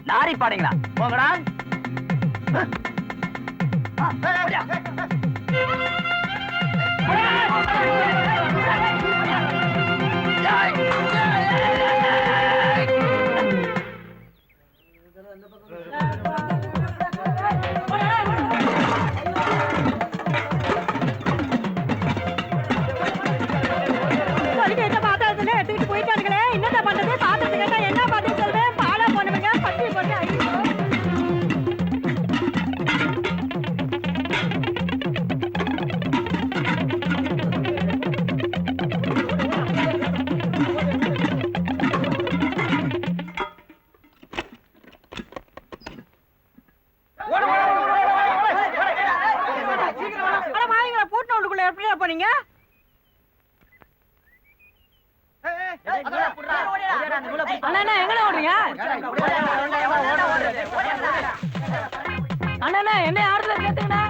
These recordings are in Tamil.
லாரி பாடுங்களா போங்கடா. எடுத்துக்கிட்டு போயிட்டானுங்களே, என்னடா பண்றது? பாத்திரத்தை கேட்டா என்ன பதில் சொல்றேன்? பாலா போனவங்க பட்டி போட்டு ஐயோ. பூட்டின உள்ளுக்குள்ள எப்படியா போனீங்க? அண்ணா எங்கடா ஓடுறீங்க? அண்ணா என்ன ஆறுதல கேட்டுங்கண்ணா.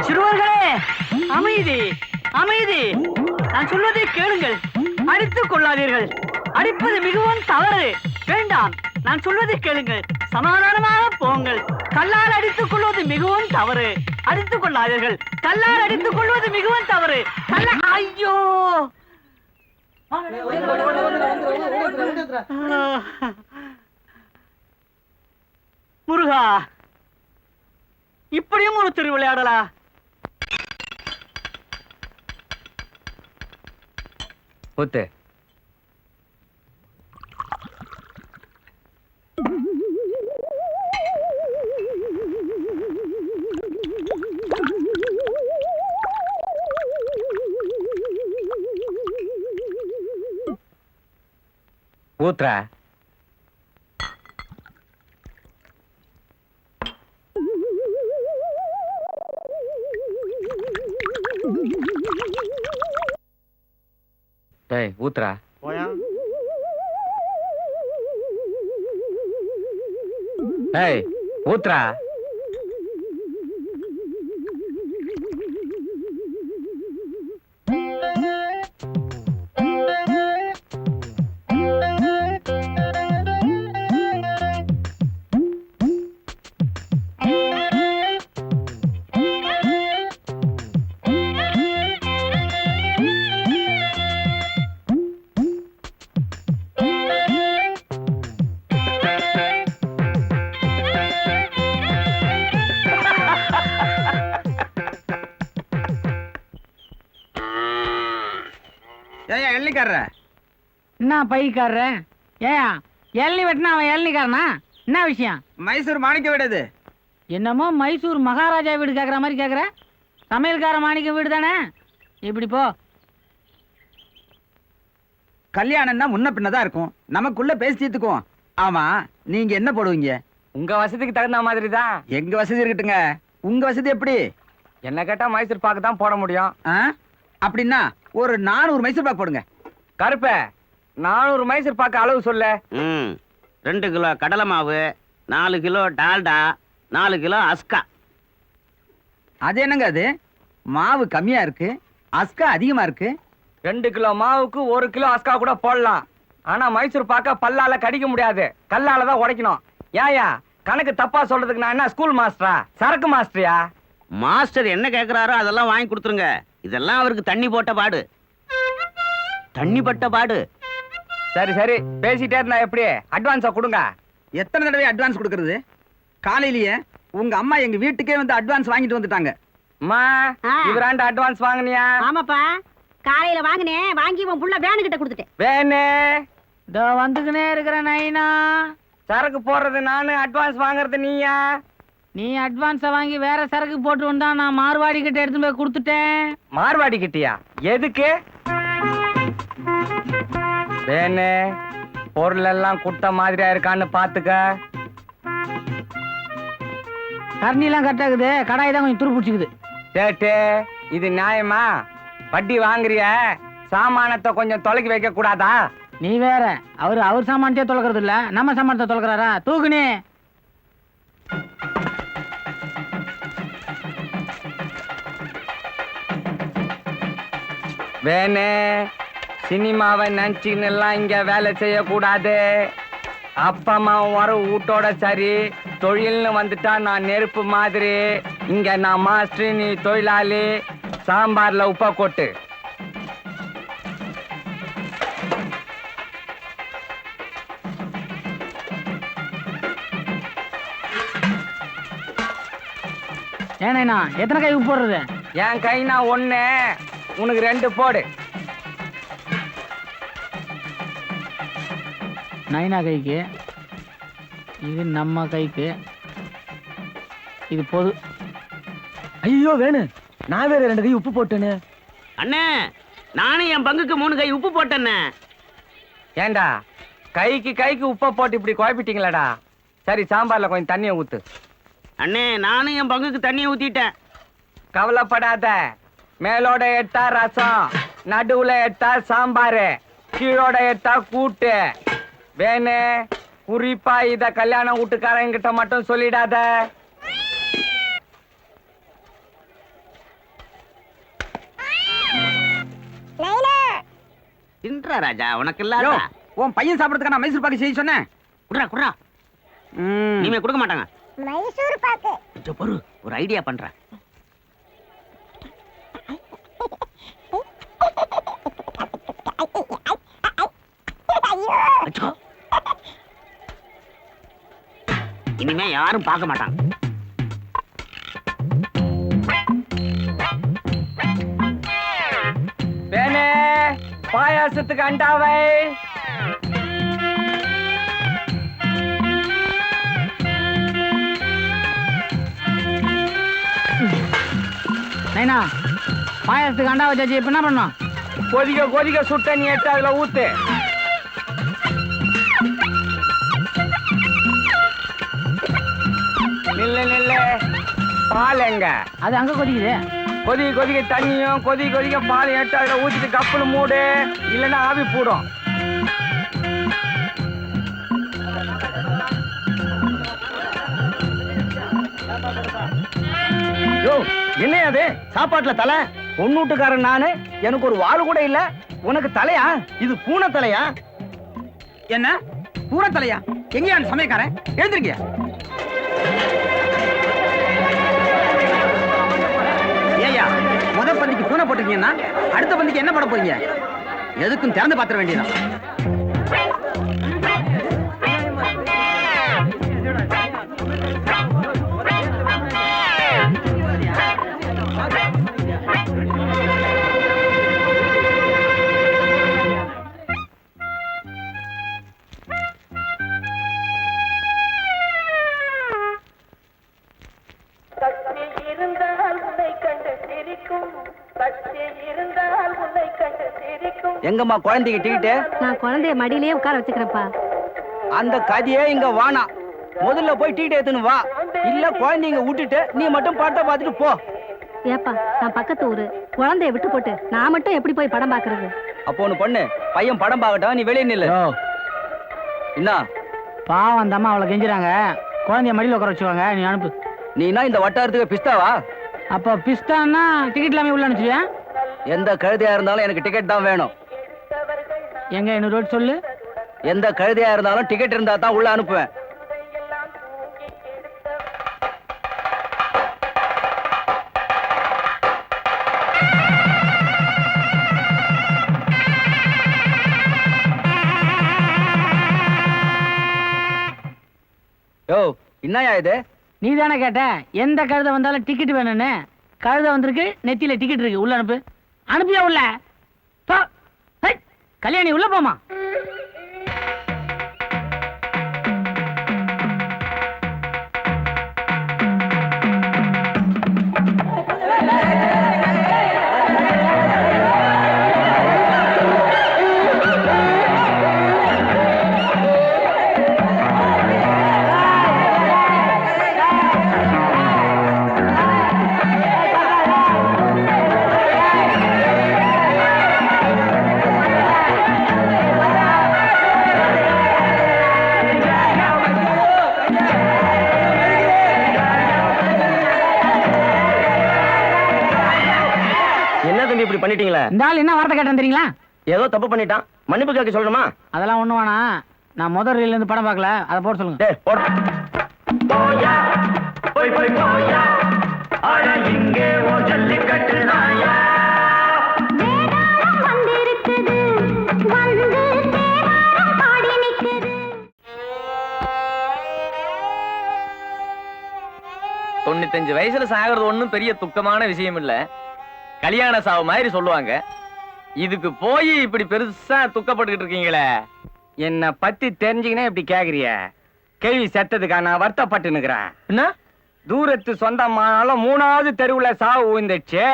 சிறுவர்களே, அமைதி அமைதி. நான் சொல்வதை கேளுங்கள். அடித்துக் கொள்ளாதீர்கள். அடிப்பது மிகவும் தவறு. வேண்டாம், நான் சொல்வதை கேளுங்கள். சமாதானமாக போங்கள். கல்லால் அடித்துக் கொள்வது மிகவும் தவறு. அடித்துக் கொள்ளாதீர்கள். கல்லால் அடித்துக் கொள்வது மிகவும் தவறு. ஐயோ முருகா, இப்படியும் ஒரு திரு விளையாடலா? ஊத்து. ஊத்துறா. டேய் ஊத்துறா. டேய் ஊத்துறா. ஏன் எள்ளிக்காரர? என்ன பைக்காரர? ஏயா எள்ளி வெட்டினா அவன் எள்ளிக்காரனா? என்ன விஷயம்? மைசூர் மாணிக்க வீடு. என்னமோ மைசூர் மகாராஜா வீடு கேக்குற மாதிரி கேக்குற. சமையல்கார மாணிக்க வீடு தானே? இப்படி போ. கல்யாணம்னா முன்ன பின்னதான் இருக்கும், நமக்குள்ள பேசிட்டுக்குவோம். ஆமா, நீங்க என்ன போடுவீங்க? உங்க வசதிக்கு தகுந்த மாதிரி தான். எங்க வசதி இருக்கட்டுங்க, உங்க வசதி எப்படி? என்ன கேட்டா மைசூர் பாக்கு தான் போட முடியும். அப்படின்னா ஒரு 400 மைசூர் பாக்கு போடுங்க. கருப்ப 400 மைசூர் பாக்கு அளவு சொல்ல. 2 கிலோ கடலை மாவு, 4 கிலோ டால்டா, 4 கிலோ அஸ்கா. அது என்னங்க அது? மாவு கம்மியா இருக்கு, அஸ்கா அதிகமா இருக்கு. 2 கிலோ மாவுக்கு 1 கிலோ அஸ்கா கூட போடலாம். ஆனா மைசூர் பாக்க பல்லால கடிக்க முடியாது, கல்லால தான் உடைக்கணும். ஏயா கணக்கு தப்பா சொல்றதுக்கு நான் என்ன ஸ்கூல் மாஸ்டரா, சரக்கு மாஸ்டரியா? மாஸ்டர் என்ன கேக்குறாரோ அதெல்லாம் வாங்கி கொடுத்துருங்க. இதெல்லாம் அவருக்கு தண்ணி போட்ட பாடு. தண்ணி பட்ட பாடு. சரி சரி, பேசிட்டே இருந்தா எப்படி? அட்வான்ஸா கொடுங்க. எத்தனை தடவை அட்வான்ஸ் கொடுக்கறது? காலையிலேயே உங்க அம்மா எங்க வீட்டுக்கே வந்து அட்வான்ஸ் வாங்கிட்டு வந்துட்டாங்க. அம்மா, இவராண்ட அட்வான்ஸ் வாங்குனியா? ஆமாப்பா, காலையில வாங்கினேன். வாங்கி உன் புள்ள வேனு கிட்ட கொடுத்துட்டேன். வேணே இதோ வந்துக்கினே இருக்கிற நைனா. சரக்கு போடுறது நானு, அட்வான்ஸ் வாங்குறது நீயா? நீ அட்வான்ஸ வாங்கி வேற சரக்கு போட்டு வந்தா நான் மார்வாடி கிட்ட எடுத்து போய் கொடுத்துட்டேன். மார்வாடி கிட்டியா? எதுக்கு? வேணே பொருள் எல்லாம் குட்ட மாதிரியா இருக்கான்னு பாத்துக்க. கரண்டிலாம் கரெக்டாகுது, கடாய் தான் கொஞ்சம் துரு பிடிச்சிக்குது. சேட்டு, இது நியாயமா? வட்டி வாங்குறிய, சாமானத்தை கொஞ்சம் தொலைக்கி வைக்க கூடாதா? நீ வேற, அவர் சாமானத்தையே தொலைக்கிறது இல்ல, நம்ம சாமானத்தை தொலைக்கிறாரா? தூக்குனே. வேணே சினிமாவை நினைச்சுன்னு எல்லாம் இங்க வேலை செய்யக்கூடாது. அப்பா அம்மா வர வீட்டோட சரி, தொழில்னு வந்துட்டா நான் நெருப்பு மாதிரி. இங்க நான் மாஸ்டர், நீ தொழிலாளி. சாம்பார்ல உப்பா கொட்டு. ஏனா எத்தனை கை உப்பு போடுறது? என் கைனா 1, உனக்கு 2 போடு. நைனா கைக்கு, இது நம்ம கைக்கு, இது பொது. ஐயோ வேணு, நான் வேற 2 கை உப்பு போட்டேன்னு. அண்ணே, நானும் என் பங்குக்கு 3 கை உப்பு போட்டேன்னே. ஏண்டா கைக்கு உப்பை போட்டு இப்படி குழப்பிட்டீங்களாடா? சரி, சாம்பார்ல கொஞ்சம் தண்ணியை ஊத்து. அண்ணே, நானும் என் பங்குக்கு தண்ணியை ஊத்திட்டேன். கவலைப்படாத, மேலோட எட்டா ரசம், நடுவுல எட்டா சாம்பாரு, கீழோட எட்டா கூட்டு. வேணு, குறிப்பா இத கல்யாண வீட்டுக்காரங்கிட்ட மட்டும் சொல்லிடாத. தின்றா ராஜா, உனக்கு இல்லாத. உன் பையன் சாப்பிடறதுக்கு நான் மைசூர் பாக்கு செய்ய சொன்னேன். குடுறா நீமே கொடுக்க மாட்டாங்க. மைசூர் பாக்கு பொறு, ஒரு ஐடியா பண்றேன். இனிமே யாரும் பார்க்க மாட்டாங்க. வேணே பாயாசத்துக்கு அண்டாவை. நைனா பாயாசத்துக்கு அண்டா வச்சாச்சு இப்ப என்ன பண்ணோம்? கொதிக்க கொதிக்க சுட்ட நீ எடுத்து அதுல ஊத்து. நில்ல நில்ல. பால் எங்க? அது அங்க கொதிக்குது. கொதிக்க கொதிக்க தண்ணியும் கொதிக்க கொதிக்க பால் எடுத்து அதுல ஊத்திட்டு கப்புல மூடு, இல்லைன்னா ஆவி போடும். யோ, என்ன அது சாப்பாட்டுல தலை? பொண்ணூட்டுக்காரன் நானு, எனக்கு ஒரு வாழு கூட இல்ல, உனக்கு தலையா? இது பூனை தலையா? என்ன பூனை தலையா? எங்கயா அந்த சமயக்காரன்? எழுந்திருக்கிய. ஏயா, முத பந்திக்கு பூனை போட்டிருக்கீங்கன்னா அடுத்த பந்திக்கு என்ன போட போறீங்க? எதுக்கும் திறந்து பாத்திர வேண்டியதான். எங்கம்மா குழந்தைக்கு டிக்கெட்டு? நான் குழந்தைய மடியிலேயே உட்கார வச்சுக்கிறேன்ப்பா. அந்த கதையே இங்க வானா. முதல்ல போய் டிக்கெட் எடுத்துன்னு வா, இல்ல குழந்தைங்க விட்டுட்டு நீ மட்டும் படத்தை பார்த்துட்டு போ. ஏப்பா, நான் பக்கத்து ஊரு, குழந்தைய விட்டு போட்டு நான் மட்டும் எப்படி போய் படம் பாக்குறது? அப்போ ஒண்ணு பண்ணு, பையன் படம் பார்க்கட்டும், நீ வெளியே நில்லு. என்ன பாவம் அந்த அம்மா அவளை கெஞ்சுறாங்க, குழந்தைய மடியில் உட்கார வச்சுவாங்க, நீ அனுப்பு. நீனா இந்த வட்டாரத்துக்கு பிஸ்தாவா? அப்போ பிஸ்தான்னா டிக்கெட் இல்லாம உள்ள அனுப்பிச்சியா? எந்த கழுதையா இருந்தாலும் எனக்கு டிக்கெட் தான் வேணும். எங்க இன்னொரு ரோட் சொல்லு. எந்த கழுதையா இருந்தாலும் டிக்கெட் இருந்தா தான் உள்ள அனுப்புவேன். யோ, என்னயா இது? நீ தானே கேட்ட எந்த கழுதை வந்தாலும் டிக்கெட் வேணும்னு. கழுதை வந்திருக்கு, நெத்தியில டிக்கெட் இருக்கு, உள்ள அனுப்பு. அனுப்பியா உள்ள போ. ஹை, கல்யாணி உள்ள போமா. இப்படி பண்ணிட்டீங்களே? இந்த ஆள் என்ன வார்த்தை கேட்டேன் தெரியுங்களா? ஏதோ தப்பு பண்ணிட்டான், மன்னிப்பு கேட்க சொல்லணுமா? அதெல்லாம் ஒண்ணு வேணாம், நான் முதல் ரீல்ல இருந்து படம் பார்க்கல, அதை போட சொல்லுங்க. டேய் போடு. போயா போய் போய் போயா, அட இங்கே ஓ ஜல்லிக்கட்டு நாயா. வேதாளம் வந்திருக்குது, வந்து தேவாரம் பாடி நிக்குது. 95 வயசுல சாகிறது ஒண்ணும் பெரிய துக்கமான விஷயம் இல்ல, கல்யாண சாவு மாதிரி சொல்லுவாங்க. இதுக்கு போய் இப்படி பெருசா துக்கப்பட்டுக்கிட்டு இருக்கீங்களே. என்ன பத்தி தெரிஞ்சுக்கினே இப்படி கேக்குறிய? கேள்வி செத்ததுக்கா நான் வருத்தப்பட்டு நிக்கிறேன். என்ன தூரத்து சொந்தமானாலும் 3வது தெருவுல சாவு விழுந்துச்சு.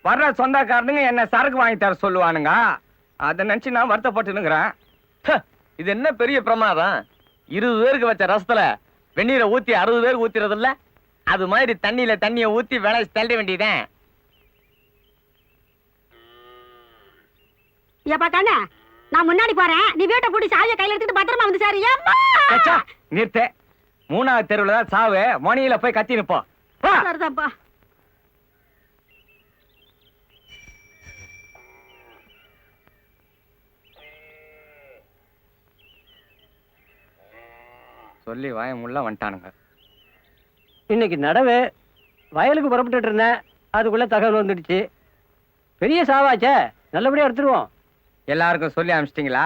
வர்ற சொந்தக்காரனுங்க என்ன சரக்கு வாங்கி தர சொல்லுவானுங்க, அதை நினைச்சு நான் வருத்தப்பட்டு நிக்கிறேன். இது என்ன பெரிய பிரமாதம்? 20 பேருக்கு வச்ச ரசத்துல வெந்நீரை ஊத்தி 60 பேருக்கு ஊத்திறது இல்ல, அது மாதிரி தண்ணியில தண்ணியை ஊத்தி விளைச்சு தள்ள வேண்டியதேன். ஏப்பா கண்ணா, நான் முன்னாடி போறேன், நீ வீட்டை பூட்டி சாவியை கையில எடுத்துட்டு பத்திரமா வந்து சாரு. ஏப்பா நிறுத்து. 3வது தெருவுல தான் சாவு, மணியில போய் கத்தி நிப்போம். சரிதான்ப்பா. சொல்லி வாயமுள்ள வந்துட்டானுங்க. இன்னைக்கு நடவு வயலுக்கு புறப்பட்டு இருந்தேன், அதுக்குள்ள தகவல் வந்துடுச்சு. பெரிய சாவாச்சே, நல்லபடியா எடுத்துருவோம். எல்லாருக்கும் சொல்லி அனுப்பிச்சிட்டீங்களா?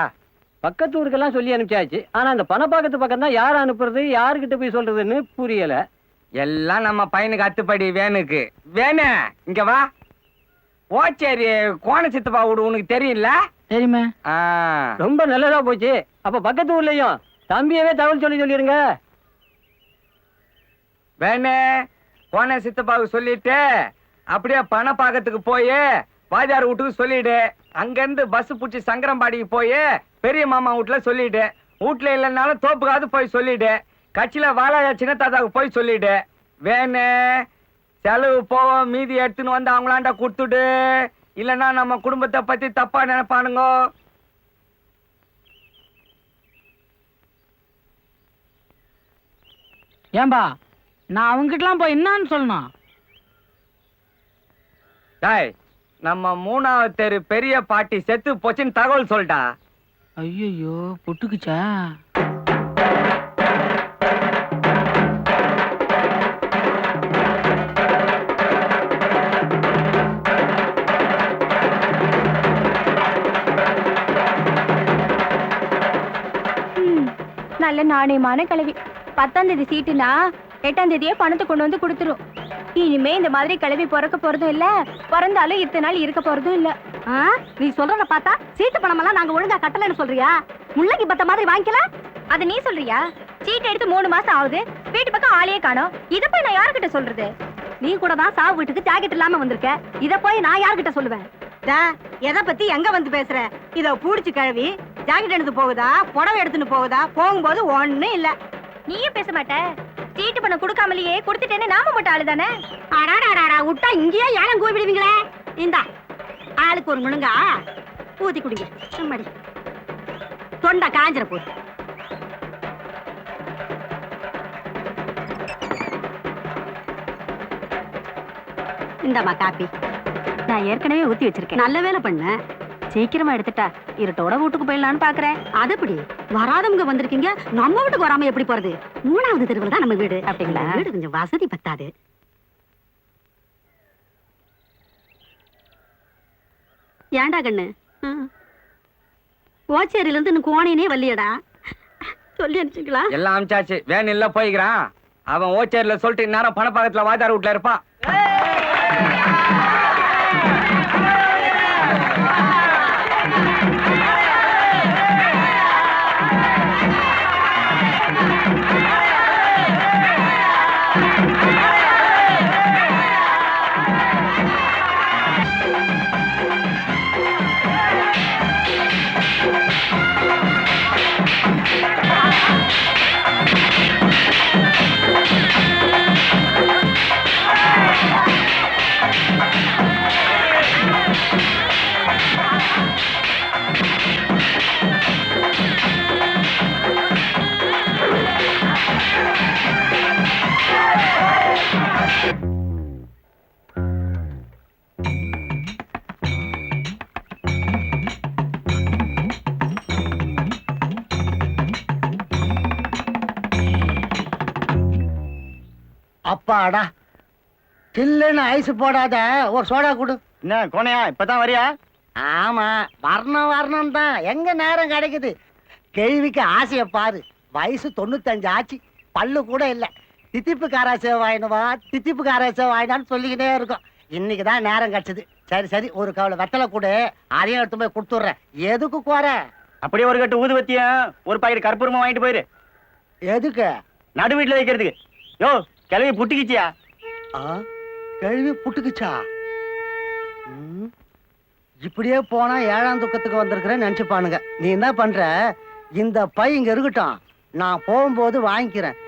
பக்கத்து ஊருக்கெல்லாம் சொல்லி அனுப்பிச்சாச்சு. ஆனா அந்த பணப்பாக்கத்து பக்கம் தான் யார் அனுப்புறது, யாருக்கிட்ட போய் சொல்றதுன்னு புரியல. எல்லாம் நம்ம பையனுக்கு அத்துப்படி வேணுக்கு. வேணு இங்க வா. ஓச்சேரி கோண சித்தப்பா வீடு உனக்கு தெரியும்ல? தெரியுமே. ஆ, ரொம்ப நல்லதா போச்சு. அப்ப பக்கத்து ஊர்லயும் தம்பியவே தகவல் சொல்லிடுங்க. வேணு கோண சித்தப்பாவுக்கு சொல்லிட்டு அப்படியே பணப்பாக்கத்துக்கு போய் வாஜார் வீட்டுக்கு சொல்லிடு. அங்கிருந்து பஸ் பிடிச்சி சங்கரம்பாடிக்கு போய் பெரிய மாமா வீட்டுல சொல்லிடு. வீட்டுல இல்லைன்னாலும் தோப்புக்காவது போய் சொல்லிடு. கட்சியில வாழ சின்ன தாத்தாவுக்கு போய் சொல்லிடு. வேணு செலவு போவோம், மீதி எடுத்துன்னு வந்து அவங்களாண்ட கொடுத்துடு. இல்லைன்னா நம்ம குடும்பத்தை பத்தி தப்பா நினைப்பானுங்க. ஏன்பா நான் அவங்ககிட்டலாம் போய் என்னன்னு சொல்லணும்? டேய், நம்ம 3வது தெரு பெரிய பாட்டி செத்து போச்சுன்னு தகவல் சொல்லிட்டா. ஐயோ பொட்டுக்குச்சா? நல்ல நாணயமான கிளவி. 10ஆம் தேதி சீட்டுனா 8ஆம் தேதியே பணத்தை கொண்டு வந்து கொடுத்துரும். இனிமே இந்த மாதிரி கிளவி பிறக்க போறதும் இல்ல, பிறந்தாலும் இத்தனை நாள் இருக்க போறதும் இல்ல. நீ சொல்றத பார்த்தா சீட்டு பணமெல்லாம் நாங்க ஒழுங்கா கட்டலன்னு சொல்றியா? முள்ளங்கி பத்த மாதிரி வாங்கிக்கல அது நீ சொல்றியா? சீட்டு எடுத்து 3 மாசம் ஆகுது, வீட்டு பக்கம் ஆளையே காணோம். இத போய் நான் யாருக்கிட்ட சொல்றது? நீ கூட தான் சாவு வீட்டுக்கு ஜாக்கெட் இல்லாம வந்திருக்க. இத போய் நான் யாருக்கிட்ட சொல்லுவேன்? எதை பத்தி எங்க வந்து பேசுற? இத பூடிச்சு கிழவி ஜாக்கெட் எடுத்து போகுதா, புடவை எடுத்துன்னு போகுதா? போகும்போது ஒண்ணும் இல்ல. நீயும் பேச மாட்ட. சீட்டு பண்ண கொடுக்காமலேயே கொடுத்துட்டேன்னு நாம மட்டும் ஆளு தானே. அடாடாடா விட்டா இங்கேயே ஏலம் கூப்பிடுவீங்களே. இந்தா ஆளுக்கு ஒரு முழுங்கா ஊத்தி குடிங்க. சும்மாடி தொண்டை காஞ்சிர போது. இந்தாமா காப்பி. நான் ஏற்கனவே ஊத்தி வச்சிருக்கேன். நல்ல வேலை பண்ண. சீக்கிரமா எடுத்துட்டா இருட்டோட வீட்டுக்கு போயிடலான்னு பாக்குறேன். அது எப்படி வராதவங்க வந்திருக்கீங்க, நம்ம வீட்டுக்கு வராம எப்படி போறது? 3வது தெருவில் தான் நம்ம வீடு. அப்படிங்களா? வீடு கொஞ்சம் வசதி பத்தாது. ஏண்டா கண்ணு, ஓச்சேரியில இருந்து இன்னும் கோணையனே வரலையடா. சொல்லி அனுப்பிச்சுங்களா? எல்லாம் அமிச்சாச்சு. வேன் இல்ல போய்க்கிறான். அவன் ஓச்சேரியில சொல்லிட்டு இந்நேரம் பணப்பாக்கத்துல வாஜார் வீட்டுல இருப்பான். அப்பாடா, சில்லுன்னு ஐஸ் போடாத ஒரு சோடா கொடு. என்ன கோணையா, இப்பதான் வரியா? ஆமா, வரணும் தான். எங்க நேரம் கிடைக்குது? கேள்விக்கு ஆசைய பாரு. வயசு 95 ஆச்சு, பல்லு கூட இல்ல. தித்திப்பு காராசே வாயினுவா, தித்திப்பு காராசே வாயினான்னு சொல்லிக்கிட்டே இருக்கும். இன்னைக்குதான் நேரம் கிடைச்சது. சரி ஒரு கவலை வெத்தலை கொடு, அதையும் எடுத்து போய் கொடுத்துட்றேன். எதுக்கு கோர? அப்படியே ஒரு கட்டு ஊதுவத்தியும் ஒரு பாக்கெட் கற்பூரமா வாங்கிட்டு போயிரு. எதுக்கு? நடு வீட்டுல வைக்கிறதுக்கு. யோ கிளவி புட்டிக்கிச்சியா? கேள்வி புட்டுக்குச்சா? இப்படியே போனா 7ஆம் துக்கத்துக்கு வந்திருக்கிறேன்னு நினைச்சுப்பானுங்க. நீ என்ன பண்ற, இந்த பை இங்க இருக்கட்டும், நான் போகும்போது வாங்கிக்கிறேன்.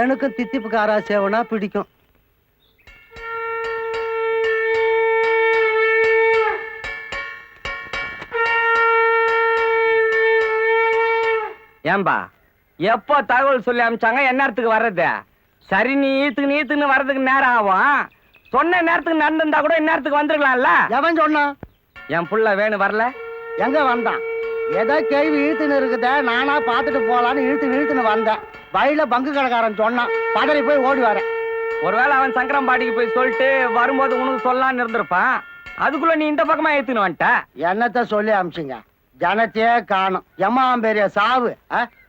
எனக்கும் தித்திப்பு காரா சேவனா பிடிக்கும். ஏன்பா எப்போ தகவல் சொல்லி அமிச்சாங்க, எந்நேரத்துக்கு வர்றது? சரி, நீ ஈத்துன்னு வர்றதுக்கு நேரம் ஆகும். சொன்ன நேரத்துக்கு நடந்திருந்தா கூட இந்நேரத்துக்கு வந்துருக்கலாம்ல. எவன் சொன்னான்? என் புள்ள வேணு வரல. எங்க வந்தான்? ஏதோ கேள்வி இழுத்துன்னு இருக்குத, நானா பாத்துட்டு போலான்னு இழுத்துன்னு வந்தேன். வழியில பங்கு கடைக்காரன் சொன்னான், பதறி போய் ஓடி வரேன். ஒருவேளை அவன் சங்கரம்பாடிக்கு போய் சொல்லிட்டு வரும்போது உனக்கு சொல்லலான்னு இருந்திருப்பான். அதுக்குள்ள நீ இந்த பக்கமா ஏத்துன்னு வந்துட்ட. என்னத்த சொல்லி அமிச்சிங்க? ஜனத்தையே காணும் எம்மாம் பெரிய சாவு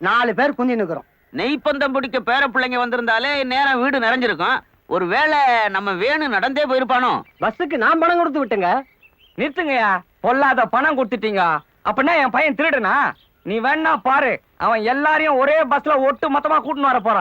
4 பேர் குந்தி நிக்கிறோம். நெய்ப்பந்தம் பிடிக்க பேர பிள்ளைங்க வந்திருந்தாலே நேரம் வீடு நிறைஞ்சிருக்கும். ஒருவேளை நம்ம வேணு நடந்தே போயிருப்பானோ? பஸ்ஸுக்கு நான் பணம் கொடுத்து விட்டுங்க. நிறுத்துங்கய்யா, பொல்லாத பணம் கொடுத்துட்டீங்க. அப்படின்னா என் பையன் திருடுனா? நீ வேணா பாரு, அவன் எல்லாரையும் ஒரே பஸ்ல ஒட்டு மொத்தமா கூட்டின்னு வர போறான்.